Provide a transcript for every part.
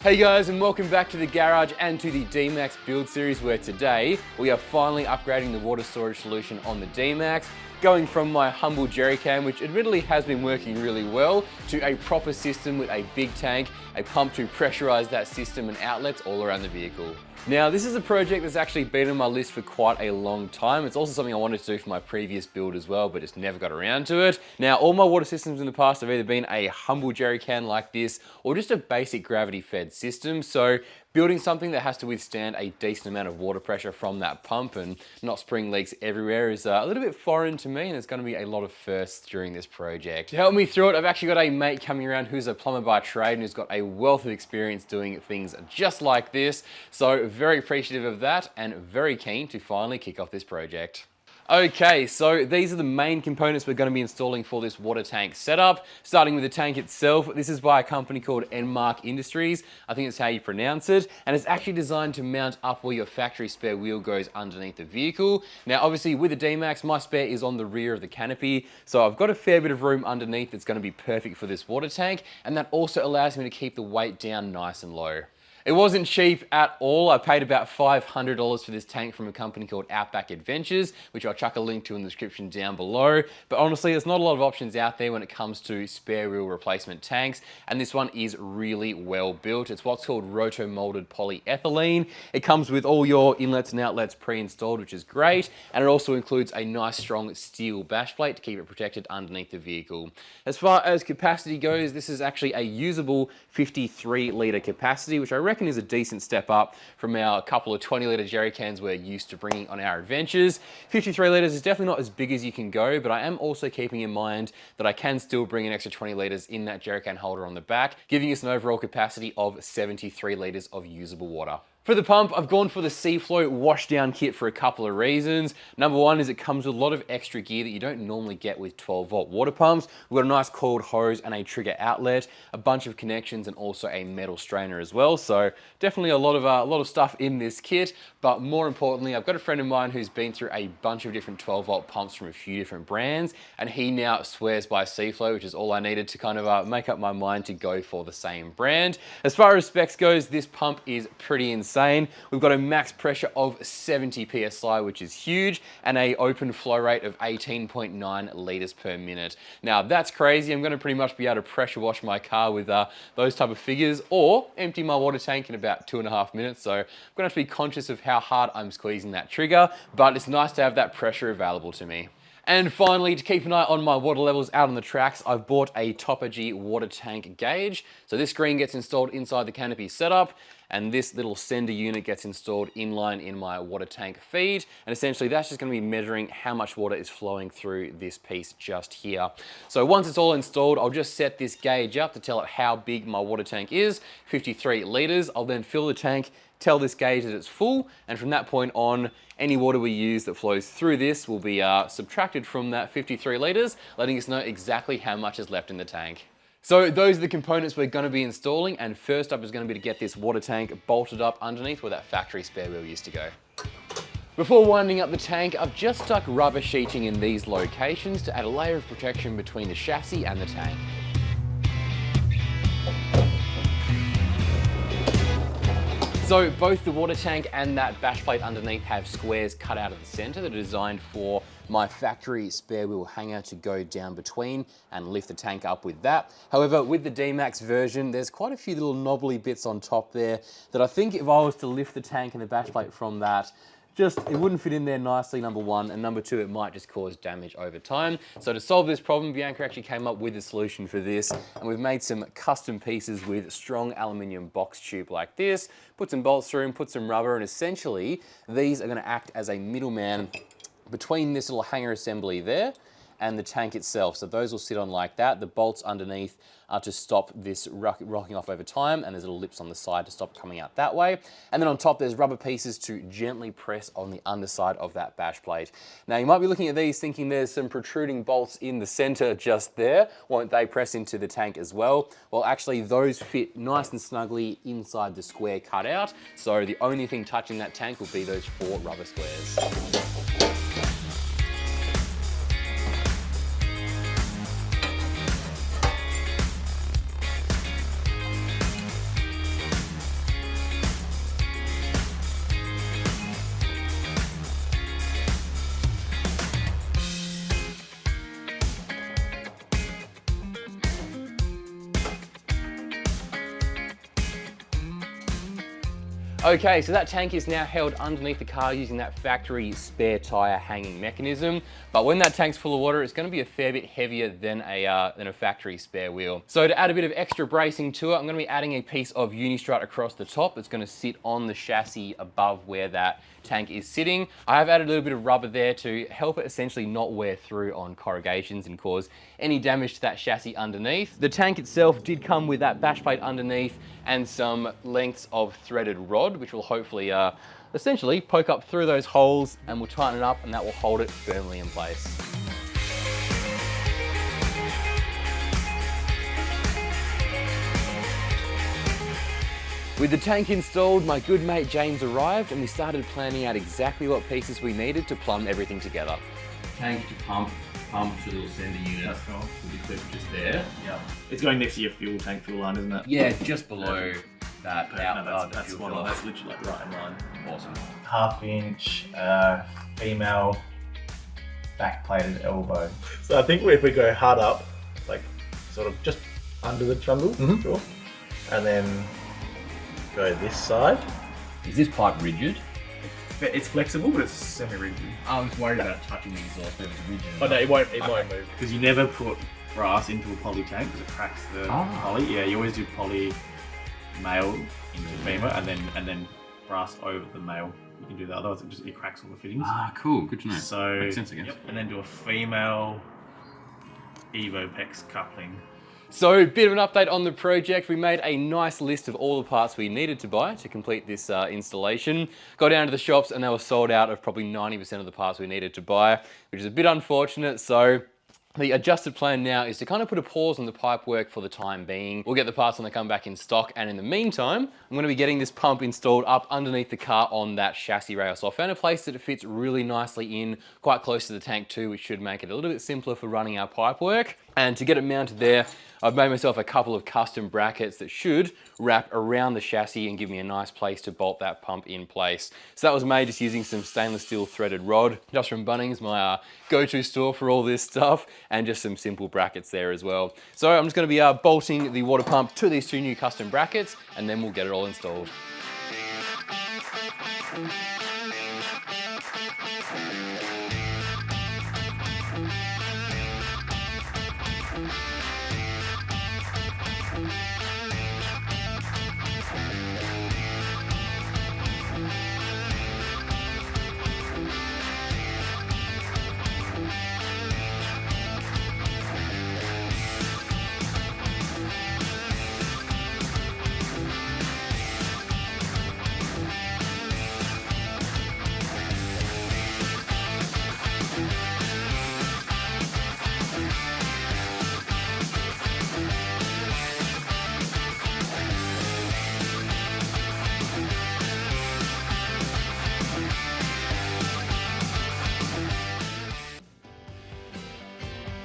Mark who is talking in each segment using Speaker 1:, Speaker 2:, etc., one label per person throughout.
Speaker 1: Hey guys, and welcome back to the garage and to the D-Max build series, where today we are finally upgrading the water storage solution on the D-Max, going from my humble jerry can, which admittedly has been working really well, to a proper system with a big tank, a pump to pressurize that system and outlets all around the vehicle. Now, this is a project that's actually been on my list for quite a long time. It's also something I wanted to do for my previous build as well, but just never got around to it. Now, all my water systems in the past have either been a humble jerry can like this, or just a basic gravity-fed system. So building something that has to withstand a decent amount of water pressure from that pump and not spring leaks everywhere is a little bit foreign to me, and there's going to be a lot of firsts during this project. To help me through it, I've actually got a mate coming around who's a plumber by trade and who's got a wealth of experience doing things just like this. So very appreciative of that and very keen to finally kick off this project. Okay, so these are the main components we're going to be installing for this water tank setup. Starting with the tank itself, this is by a company called Enmach Industries. I think that's how you pronounce it. And it's actually designed to mount up where your factory spare wheel goes underneath the vehicle. Now, obviously with the D-Max, my spare is on the rear of the canopy. So I've got a fair bit of room underneath that's going to be perfect for this water tank. And that also allows me to keep the weight down nice and low. It wasn't cheap at all. I paid about $500 for this tank from a company called Outback Adventures, which I'll chuck a link to in the description down below. But honestly, there's not a lot of options out there when it comes to spare wheel replacement tanks, and this one is really well built. It's what's called roto-molded polyethylene. It comes with all your inlets and outlets pre-installed, which is great, and it also includes a nice strong steel bash plate to keep it protected underneath the vehicle. As far as capacity goes, this is actually a usable 53-litre capacity, which I reckon is a decent step up from our couple of 20-litre jerry cans we're used to bringing on our adventures. 53 litres is definitely not as big as you can go, but I am also keeping in mind that I can still bring an extra 20 litres in that jerry can holder on the back, giving us an overall capacity of 73 litres of usable water. For the pump, I've gone for the Seaflow washdown kit for a couple of reasons. Number one is it comes with a lot of extra gear that you don't normally get with 12-volt water pumps. We've got a nice coiled hose and a trigger outlet, a bunch of connections, and also a metal strainer as well. So definitely a lot of stuff in this kit. But more importantly, I've got a friend of mine who's been through a bunch of different 12-volt pumps from a few different brands, and he now swears by Seaflow, which is all I needed to kind of make up my mind to go for the same brand. As far as specs goes, this pump is pretty insane. We've got a max pressure of 70 psi, which is huge, and a open flow rate of 18.9 litres per minute. Now that's crazy. I'm going to pretty much be able to pressure wash my car with those type of figures, or empty my water tank in about 2.5 minutes. So I'm going to have to be conscious of how hard I'm squeezing that trigger, but it's nice to have that pressure available to me. And finally, to keep an eye on my water levels out on the tracks, I've bought a Topargee water tank gauge. So this screen gets installed inside the canopy setup, and this little sender unit gets installed inline in my water tank feed. And essentially that's just going to be measuring how much water is flowing through this piece just here. So once it's all installed, I'll just set this gauge up to tell it how big my water tank is, 53 litres. I'll then fill the tank, tell this gauge that it's full, and from that point on, any water we use that flows through this will be subtracted from that 53 litres, letting us know exactly how much is left in the tank. So those are the components we're going to be installing, and first up is going to be to get this water tank bolted up underneath where that factory spare wheel used to go. Before winding up the tank, I've just stuck rubber sheeting in these locations to add a layer of protection between the chassis and the tank. So both the water tank and that bash plate underneath have squares cut out of the center that are designed for my factory spare wheel hanger to go down between and lift the tank up with that. However, with the D-Max version, there's quite a few little knobbly bits on top there that I think if I was to lift the tank and the bash plate from that, it wouldn't fit in there nicely, number one, and number two, it might just cause damage over time. So to solve this problem, Bianca actually came up with a solution for this, and we've made some custom pieces with strong aluminium box tube like this, put some bolts through them, put some rubber, and essentially these are going to act as a middleman between this little hanger assembly there and the tank itself. So those will sit on like that. The bolts underneath are to stop this rocking off over time, and there's little lips on the side to stop coming out that way. And then on top, there's rubber pieces to gently press on the underside of that bash plate. Now you might be looking at these thinking there's some protruding bolts in the center just there. Won't they press into the tank as well? Well, actually those fit nice and snugly inside the square cut out. So the only thing touching that tank will be those 4 rubber squares. Okay, so that tank is now held underneath the car using that factory spare tyre hanging mechanism. But when that tank's full of water, it's going to be a fair bit heavier than a factory spare wheel. So to add a bit of extra bracing to it, I'm going to be adding a piece of Unistrut across the top that's going to sit on the chassis above where that tank is sitting. I have added a little bit of rubber there to help it essentially not wear through on corrugations and cause any damage to that chassis underneath. The tank itself did come with that bash plate underneath and some lengths of threaded rod, which will hopefully essentially poke up through those holes, and we'll tighten it up, and that will hold it firmly in place. With the tank installed, my good mate James arrived, and we started planning out exactly what pieces we needed to plumb everything together. Tank to pump to the little sender unit.
Speaker 2: That's cool.
Speaker 1: With the clip just there.
Speaker 2: Yeah. It's going next to your fuel tank fuel line, isn't it?
Speaker 1: Yeah, just below that.
Speaker 2: That's one. That's literally like right in line.
Speaker 1: Awesome.
Speaker 3: 1/2 inch female back-plated elbow.
Speaker 2: So I think if we go hard up, like sort of just under the trundle, sure, and then go this side.
Speaker 1: Is this pipe rigid?
Speaker 2: It's flexible, but it's semi-rigid.
Speaker 1: I was worried about touching the exhaust, but it's rigid.
Speaker 2: Oh no, it won't move. Because you never put brass into a poly tank because it cracks the poly. Yeah, you always do poly male into female, and then brass over the male. You can do that, otherwise it cracks all the fittings.
Speaker 1: Ah, cool. Good to know.
Speaker 2: So
Speaker 1: makes sense, I guess.
Speaker 2: Yep, and then do a female EvoPEX coupling.
Speaker 1: So, a bit of an update on the project. We made a nice list of all the parts we needed to buy to complete this installation. Got down to the shops and they were sold out of probably 90% of the parts we needed to buy, which is a bit unfortunate. So, the adjusted plan now is to kind of put a pause on the pipe work for the time being. We'll get the parts when they come back in stock, and in the meantime, I'm going to be getting this pump installed up underneath the car on that chassis rail. So I found a place that it fits really nicely in, quite close to the tank too, which should make it a little bit simpler for running our pipe work. And to get it mounted there, I've made myself a couple of custom brackets that should wrap around the chassis and give me a nice place to bolt that pump in place. So that was made just using some stainless steel threaded rod, just from Bunnings, my go-to store for all this stuff, and just some simple brackets there as well. So I'm just going to be bolting the water pump to these two new custom brackets, and then we'll get it all installed.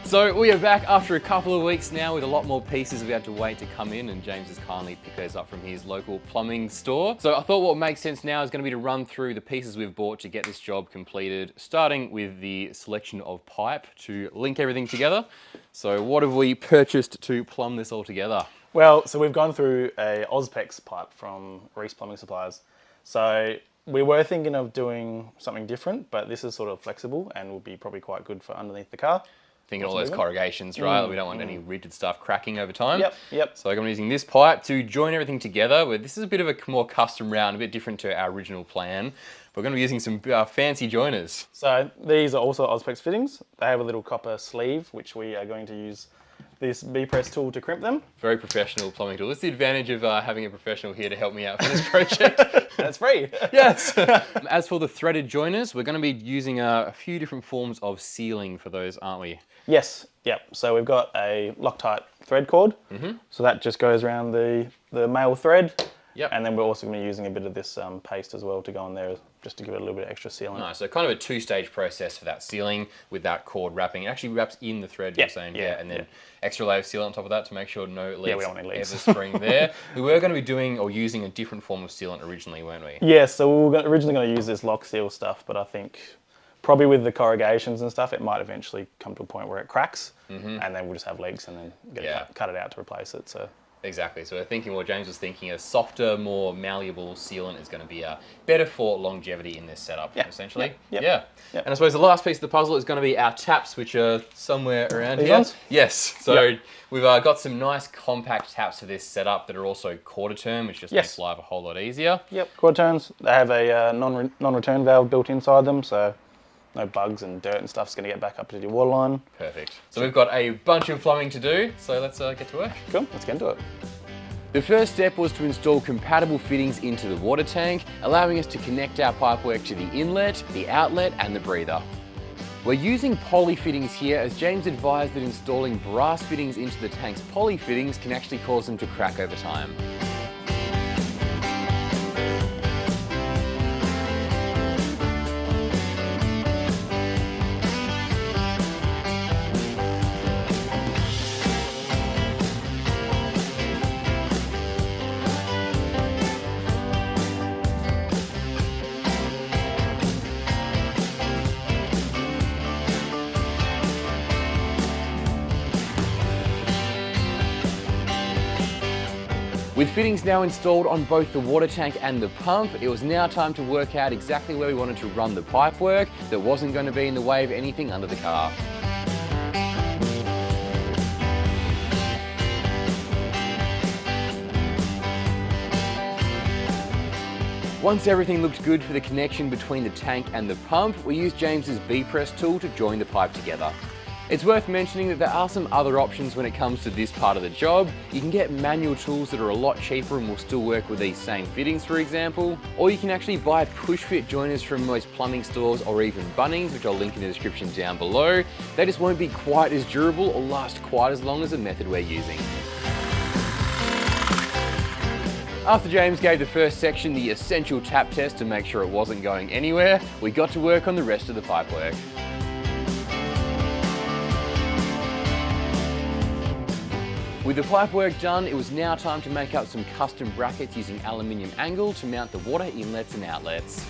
Speaker 1: So we are back after a couple of weeks now with a lot more pieces we had to wait to come in, and James has kindly picked those up from his local plumbing store. So I thought what makes sense now is going to be to run through the pieces we've bought to get this job completed, starting with the selection of pipe to link everything together. So what have we purchased to plumb this all together?
Speaker 2: Well, so we've gone through a Ozpex pipe from Reese Plumbing Supplies. So we were thinking of doing something different, but this is sort of flexible and will be probably quite good for underneath the car.
Speaker 1: Thinking all those corrugations, right? We don't want any rigid stuff cracking over time.
Speaker 2: Yep.
Speaker 1: So I'm going to be using this pipe to join everything together. But this is a bit of a more custom round, a bit different to our original plan. We're going to be using some fancy joiners.
Speaker 2: So these are also Ozpex fittings. They have a little copper sleeve, which we are going to use this B-press tool to crimp them.
Speaker 1: Very professional plumbing tool. That's the advantage of having a professional here to help me out for this project.
Speaker 2: That's free.
Speaker 1: Yes. As for the threaded joiners, we're going to be using a few different forms of sealing for those, aren't we?
Speaker 2: Yes. Yep. So we've got a Loctite thread cord. So that just goes around the male thread.
Speaker 1: Yep.
Speaker 2: And then we're also going to be using a bit of this paste as well to go on there, just to give it a little bit of extra sealant.
Speaker 1: Nice. So kind of a two-stage process for that sealing with that cord wrapping. It actually wraps in the thread, you're saying, and then extra layer of sealant on top of that to make sure no leaks
Speaker 2: we don't want any leaks.
Speaker 1: ever spring there. We were going to be doing or using a different form of sealant originally, weren't we?
Speaker 2: Yeah, so we were originally going to use this lock seal stuff, but I think probably with the corrugations and stuff, it might eventually come to a point where it cracks, and then we'll just have leaks and then cut it out to replace it. So
Speaker 1: Exactly. So we're thinking what James was thinking, a softer, more malleable sealant is going to be better for longevity in this setup, essentially.
Speaker 4: Yep.
Speaker 1: Yeah.
Speaker 4: Yep.
Speaker 1: And I suppose the last piece of the puzzle is going to be our taps, which are somewhere around
Speaker 4: These
Speaker 1: here.
Speaker 4: ones?
Speaker 1: Yes. So we've got some nice compact taps for this setup that are also quarter turn, which just makes life a whole lot easier.
Speaker 4: Yep, quarter turns. They have a non-return valve built inside them, so no bugs and dirt and stuff's going to get back up to your water line.
Speaker 1: Perfect. So we've got a bunch of plumbing to do, so let's get to work.
Speaker 4: Cool, let's get into it.
Speaker 1: The first step was to install compatible fittings into the water tank, allowing us to connect our pipework to the inlet, the outlet and the breather. We're using poly fittings here, as James advised that installing brass fittings into the tank's poly fittings can actually cause them to crack over time. With fittings now installed on both the water tank and the pump, it was now time to work out exactly where we wanted to run the pipework that wasn't going to be in the way of anything under the car. Once everything looked good for the connection between the tank and the pump, we used James's B-press tool to join the pipe together. It's worth mentioning that there are some other options when it comes to this part of the job. You can get manual tools that are a lot cheaper and will still work with these same fittings, for example. Or you can actually buy push fit joiners from most plumbing stores or even Bunnings, which I'll link in the description down below. They just won't be quite as durable or last quite as long as the method we're using. After James gave the first section the essential tap test to make sure it wasn't going anywhere, we got to work on the rest of the pipework. With the pipework done, it was now time to make up some custom brackets using aluminium angle to mount the water inlets and outlets.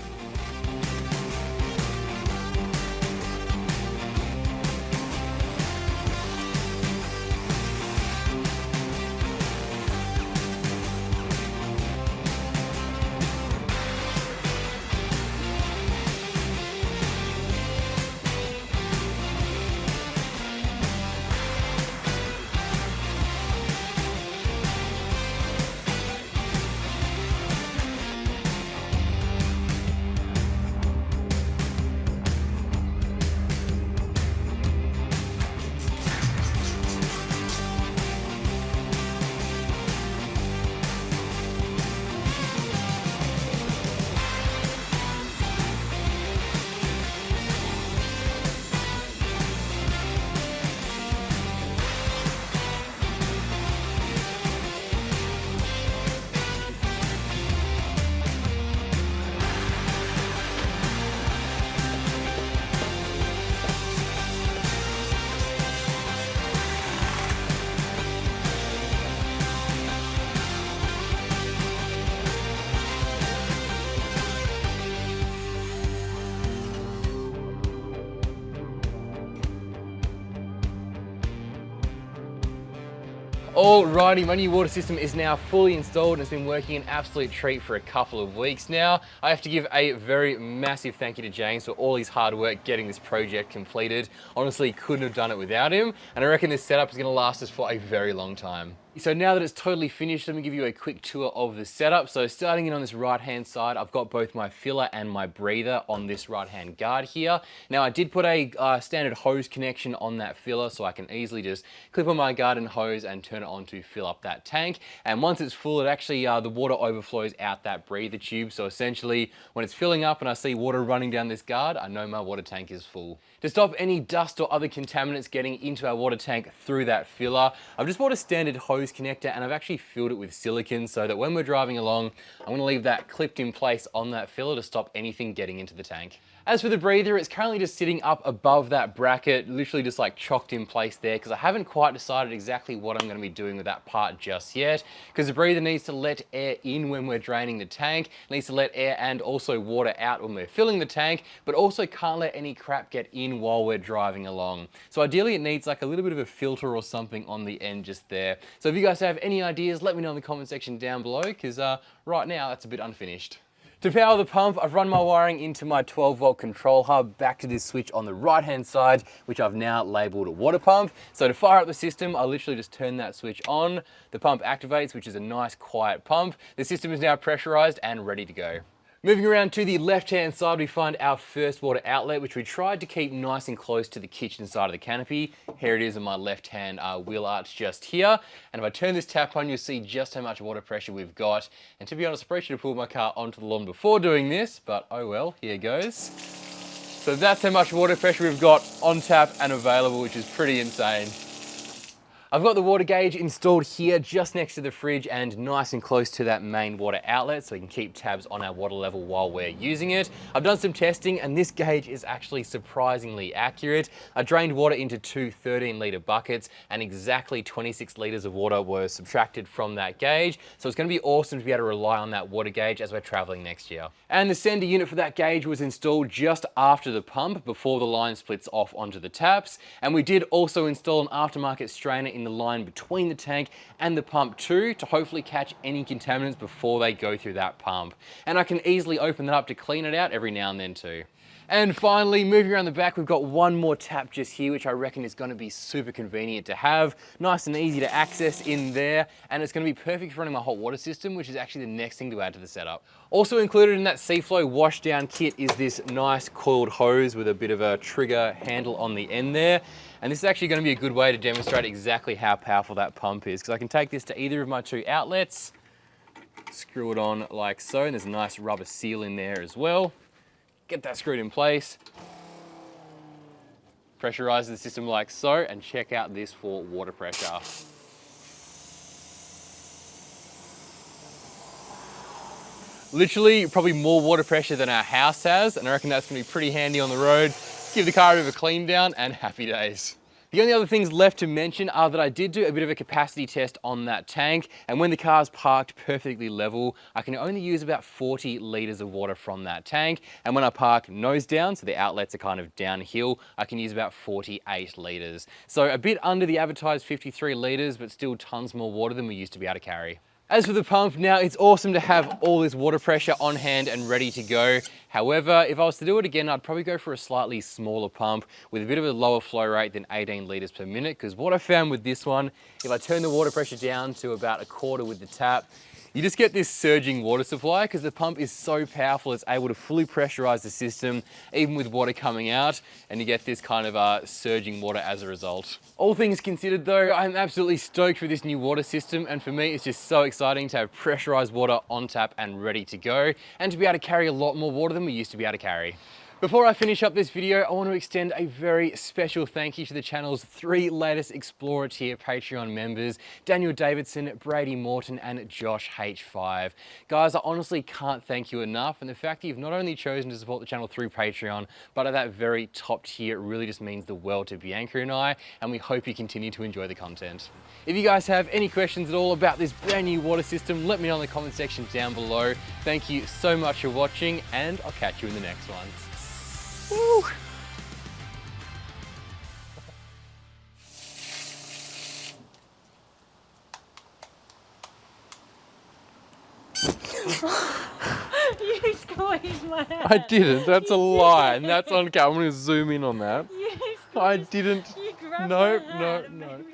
Speaker 1: Alrighty, my new water system is now fully installed and it's been working an absolute treat for a couple of weeks now. I have to give a very massive thank you to James for all his hard work getting this project completed. Honestly, couldn't have done it without him, and I reckon this setup is going to last us for a very long time. So now that it's totally finished, let me give you a quick tour of the setup. So starting in on this right-hand side, I've got both my filler and my breather on this right-hand guard here. Now I did put a standard hose connection on that filler so I can easily just clip on my garden hose and turn it on to fill up that tank. And once it's full, it actually, the water overflows out that breather tube. So essentially, when it's filling up and I see water running down this guard, I know my water tank is full. To stop any dust or other contaminants getting into our water tank through that filler, I've just bought a standard hose connector and I've actually filled it with silicone so that when we're driving along, I'm going to leave that clipped in place on that filler to stop anything getting into the tank. As for the breather, it's currently just sitting up above that bracket, literally just like chocked in place there, because I haven't quite decided exactly what I'm going to be doing with that part just yet, because the breather needs to let air in when we're draining the tank, needs to let air and also water out when we're filling the tank, but also can't let any crap get in while we're driving along. So ideally it needs like a little bit of a filter or something on the end just there. So So if you guys have any ideas, let me know in the comment section down below, because right now that's a bit unfinished. To power the pump, I've run my wiring into my 12-volt control hub back to this switch on the right-hand side, which I've now labeled a water pump. So to fire up the system, I literally just turn that switch on. The pump activates, which is a nice quiet pump. The system is now pressurized and ready to go. Moving around to the left-hand side, we find our first water outlet, which we tried to keep nice and close to the kitchen side of the canopy. Here it is on my left-hand wheel arch just here. And if I turn this tap on, you'll see just how much water pressure we've got. And to be honest, I probably should have pulled my car onto the lawn before doing this, but oh well, here goes. So that's how much water pressure we've got on tap and available, which is pretty insane. I've got the water gauge installed here just next to the fridge and nice and close to that main water outlet so we can keep tabs on our water level while we're using it. I've done some testing and this gauge is actually surprisingly accurate. I drained water into two 13-litre buckets and exactly 26 litres of water were subtracted from that gauge. So it's going to be awesome to be able to rely on that water gauge as we're travelling next year. And the sender unit for that gauge was installed just after the pump before the line splits off onto the taps. And we did also install an aftermarket strainer in the line between the tank and the pump too, to hopefully catch any contaminants before they go through that pump. And I can easily open that up to clean it out every now and then too. And finally, moving around the back, we've got one more tap just here, which I reckon is going to be super convenient to have. Nice and easy to access in there, and it's going to be perfect for running my hot water system, which is actually the next thing to add to the setup. Also included in that Seaflow washdown kit is this nice coiled hose with a bit of a trigger handle on the end there. And this is actually going to be a good way to demonstrate exactly how powerful that pump is, because I can take this to either of my two outlets, screw it on like so, and there's a nice rubber seal in there as well. Get that screwed in place, pressurize the system like so, and check out this for water pressure. Literally, probably more water pressure than our house has, and I reckon that's going to be pretty handy on the road. Give the car a bit of a clean down, and happy days. The only other things left to mention are that I did do a bit of a capacity test on that tank, and when the car's parked perfectly level, I can only use about 40 litres of water from that tank, and when I park nose down, so the outlets are kind of downhill, I can use about 48 litres. So a bit under the advertised 53 litres, but still tons more water than we used to be able to carry. As for the pump, now it's awesome to have all this water pressure on hand and ready to go. However, if I was to do it again, I'd probably go for a slightly smaller pump with a bit of a lower flow rate than 18 litres per minute, because what I found with this one, if I turn the water pressure down to about a quarter with the tap, you just get this surging water supply because the pump is so powerful it's able to fully pressurize the system even with water coming out, and you get this kind of surging water as a result. All things considered though, I'm absolutely stoked for this new water system, and for me it's just so exciting to have pressurized water on tap and ready to go, and to be able to carry a lot more water than we used to be able to carry. Before I finish up this video, I want to extend a very special thank you to the channel's 3 latest Explorer tier Patreon members, Daniel Davidson, Brady Morton, and Josh H5. Guys, I honestly can't thank you enough, and the fact that you've not only chosen to support the channel through Patreon, but at that very top tier really just means the world to Bianca and I, and we hope you continue to enjoy the content. If you guys have any questions at all about this brand new water system, let me know in the comment section down below. Thank you so much for watching, and I'll catch you in the next one. Woo!
Speaker 5: You squeezed my hand.
Speaker 1: I didn't, that's a lie, and that's on camera. I'm going to zoom in on that.
Speaker 5: You
Speaker 1: I didn't.
Speaker 5: You grabbed
Speaker 1: No,
Speaker 5: my
Speaker 1: no,
Speaker 5: hand and
Speaker 1: no.
Speaker 5: made me